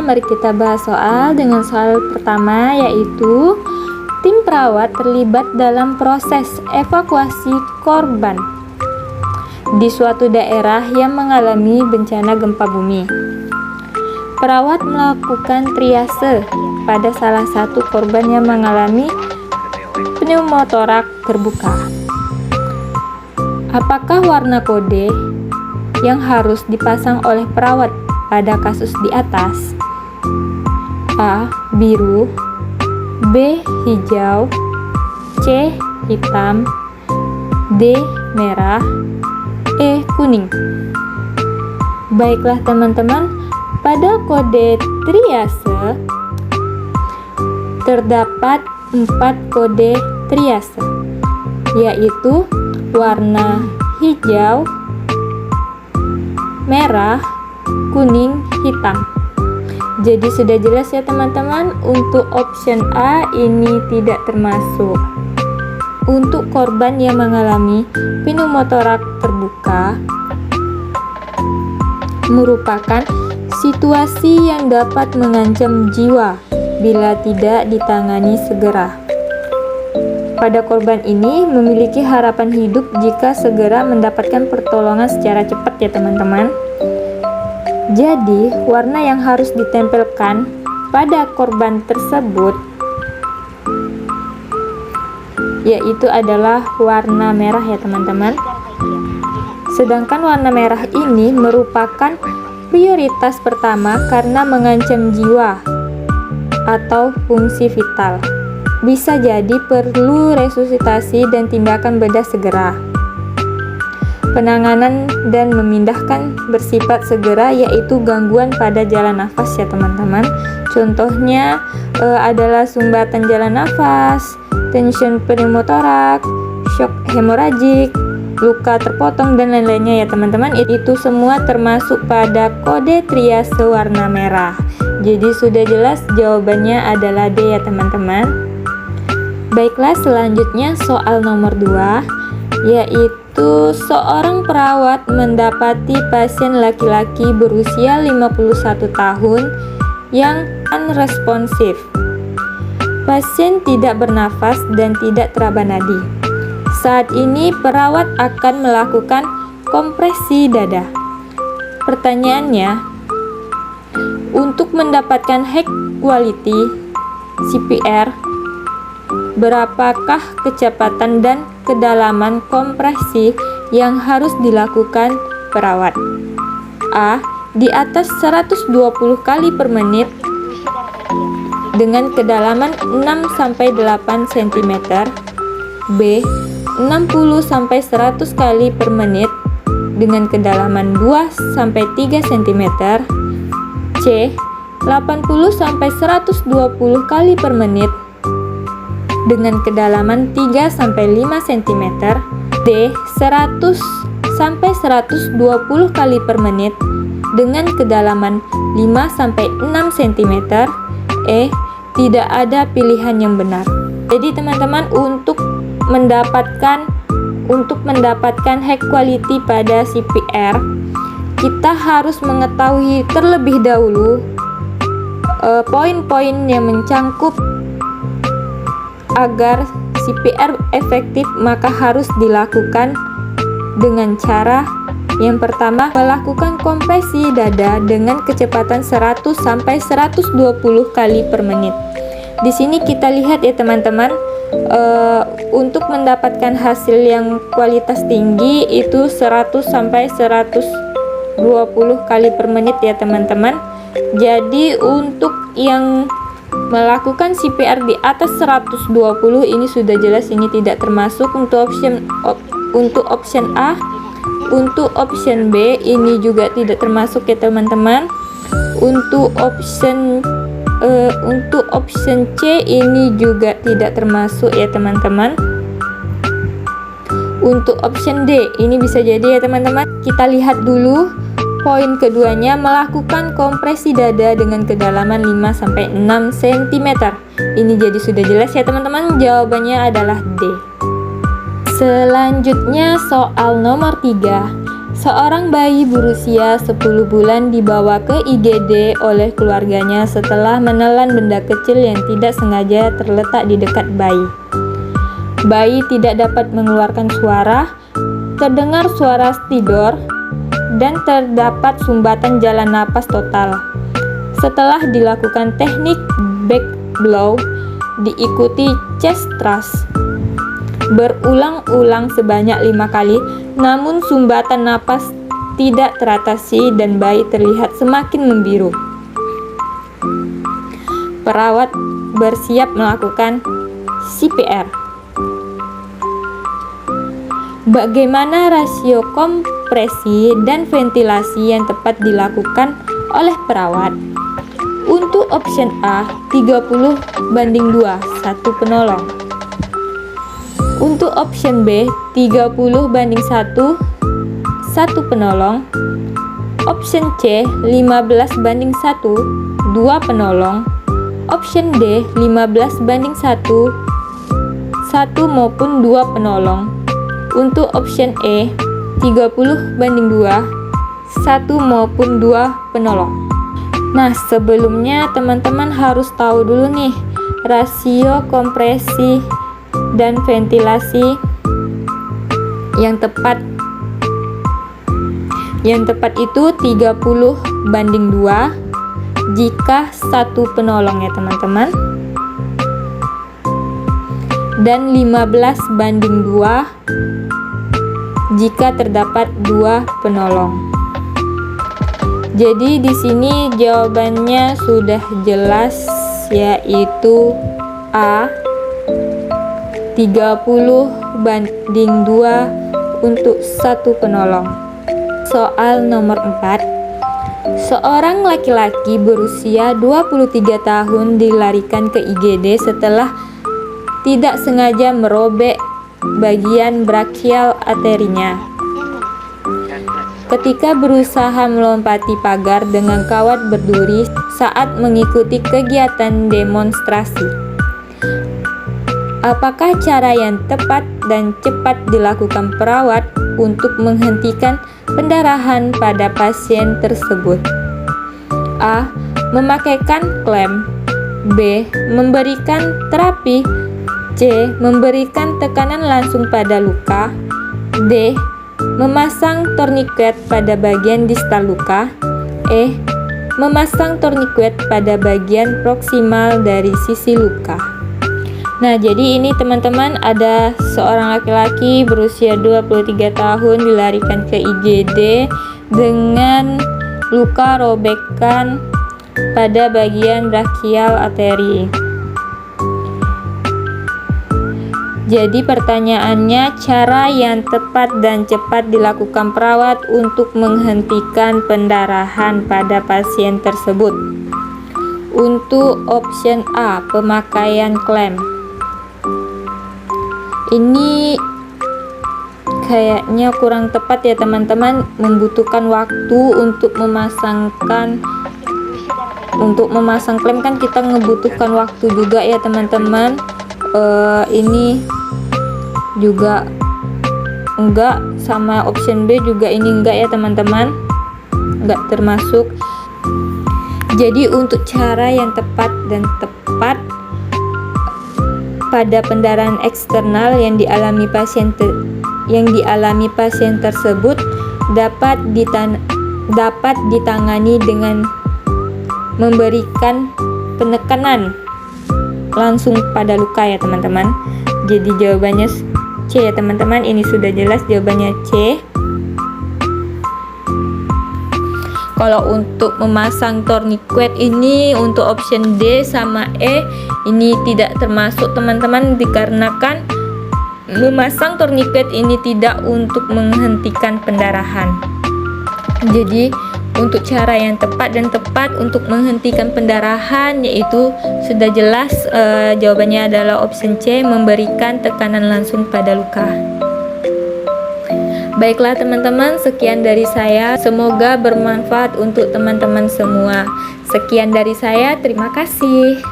mari kita bahas dengan soal pertama, yaitu tim perawat terlibat dalam proses evakuasi korban di suatu daerah yang mengalami bencana gempa bumi. Perawat melakukan triase pada salah satu korban yang mengalami pneumotorak terbuka. Apakah warna kode yang harus dipasang oleh perawat pada kasus di atas? A. Biru, B. Hijau, C. Hitam, D. Merah, E. Kuning. Baiklah teman-teman, pada kode triase terdapat 4 kode triase, yaitu warna hijau, merah, kuning, hitam. Jadi sudah jelas ya teman-teman, untuk option A ini tidak termasuk. Untuk korban yang mengalami pneumotorak terbuka merupakan situasi yang dapat mengancam jiwa bila tidak ditangani segera. Pada korban ini memiliki harapan hidup jika segera mendapatkan pertolongan secara cepat ya teman-teman. Jadi warna yang harus ditempelkan pada korban tersebut yaitu adalah warna merah ya teman-teman. Sedangkan warna merah ini merupakan prioritas pertama karena mengancam jiwa atau fungsi vital. Bisa jadi perlu resusitasi dan tindakan bedah segera. Penanganan dan memindahkan bersifat segera, yaitu gangguan pada jalan nafas ya teman-teman. Contohnya adalah sumbatan jalan nafas, tension pneumotorak, shock hemoragik, luka terpotong dan lain-lainnya ya teman-teman. Itu semua termasuk pada kode triase warna merah. Jadi sudah jelas jawabannya adalah D ya teman-teman. Baiklah, selanjutnya soal nomor 2, yaitu seorang perawat mendapati pasien laki-laki berusia 51 tahun yang unresponsif. Pasien tidak bernafas dan tidak teraba nadi. Saat ini perawat akan melakukan kompresi dada. Pertanyaannya, untuk mendapatkan high quality CPR, berapakah kecepatan dan kedalaman kompresi yang harus dilakukan perawat? A. Di atas 120 kali per menit dengan kedalaman 6-8 cm. B. 60-100 kali per menit dengan kedalaman 2-3 cm. C. 80-120 kali per menit dengan kedalaman 3-5 cm. D. 100-120 kali per menit dengan kedalaman 5-6 cm. E. Tidak ada pilihan yang benar. Jadi teman-teman, untuk mendapatkan high quality pada CPR, kita harus mengetahui terlebih dahulu poin-poin yang mencangkup. Agar CPR efektif, maka harus dilakukan dengan cara yang pertama, melakukan kompresi dada dengan kecepatan 100-120 kali per menit. Di sini kita lihat ya teman-teman, untuk mendapatkan hasil yang kualitas tinggi itu 100-120 kali per menit ya teman-teman. Jadi untuk yang melakukan CPR di atas 120 ini sudah jelas ini tidak termasuk untuk option A. Untuk option B ini juga tidak termasuk ya teman-teman. Untuk option C ini juga tidak termasuk ya teman-teman. Untuk option D ini bisa jadi ya teman-teman. Kita lihat dulu poin keduanya, melakukan kompresi dada dengan kedalaman 5-6 cm. Ini jadi sudah jelas ya teman-teman, jawabannya adalah D. Selanjutnya soal nomor 3. Seorang bayi berusia 10 bulan dibawa ke IGD oleh keluarganya setelah menelan benda kecil yang tidak sengaja terletak di dekat bayi. Bayi tidak dapat mengeluarkan suara, terdengar suara stridor, dan terdapat sumbatan jalan napas total. Setelah dilakukan teknik back blow, diikuti chest thrust berulang-ulang sebanyak 5 kali, namun sumbatan napas tidak teratasi dan bayi terlihat semakin membiru. Perawat bersiap melakukan CPR. Bagaimana rasio kompresi dan ventilasi yang tepat dilakukan oleh perawat? Untuk option A 30:2, 1 penolong. Untuk option B 30:1, 1 penolong. Option C 15:1, 2 penolong. Option D 15:1, 1 maupun 2 penolong. Untuk option E 30:2, 1 maupun 2 penolong. Nah, sebelumnya teman-teman harus tahu dulu nih rasio kompresi dan ventilasi yang tepat. Yang tepat itu 30:2 jika 1 penolong ya teman-teman, dan 15:2 jika terdapat 2 penolong. Jadi di sini jawabannya sudah jelas, yaitu A 30:2 untuk 1 penolong. Soal nomor 4. Seorang laki-laki berusia 23 tahun dilarikan ke IGD setelah tidak sengaja merobek bagian brachial arterinya. Ketika berusaha melompati pagar dengan kawat berduri saat mengikuti kegiatan demonstrasi. Apakah cara yang tepat dan cepat dilakukan perawat untuk menghentikan pendarahan pada pasien tersebut? A. Memakaikan klem. B. Memberikan terapi. C. Memberikan tekanan langsung pada luka. D. Memasang torniket pada bagian distal luka. E. Memasang torniket pada bagian proksimal dari sisi luka. Nah, jadi ini teman-teman, ada seorang laki-laki berusia 23 tahun dilarikan ke IGD dengan luka robekan pada bagian brachial arteri. Jadi pertanyaannya, cara yang tepat dan cepat dilakukan perawat untuk menghentikan pendarahan pada pasien tersebut. Untuk option A, pemakaian klem. Ini kayaknya kurang tepat ya teman-teman, membutuhkan waktu untuk memasang klem kan kita ngebutuhkan waktu juga ya teman-teman. Ini juga enggak, sama option B juga ini enggak ya teman-teman, enggak termasuk. Jadi untuk cara yang tepat dan tepat pada pendarahan eksternal yang dialami pasien tersebut dapat ditangani dengan memberikan penekanan langsung pada luka ya teman-teman. Jadi jawabannya C ya teman-teman, ini sudah jelas jawabannya C. Kalau untuk memasang tourniquet ini untuk option D sama E ini tidak termasuk teman-teman, dikarenakan memasang tourniquet ini tidak untuk menghentikan pendarahan. Jadi untuk cara yang tepat untuk menghentikan pendarahan yaitu sudah jelas, jawabannya adalah option C, memberikan tekanan langsung pada luka. Baiklah teman-teman, sekian dari saya, semoga bermanfaat untuk teman-teman semua. Sekian dari saya, terima kasih.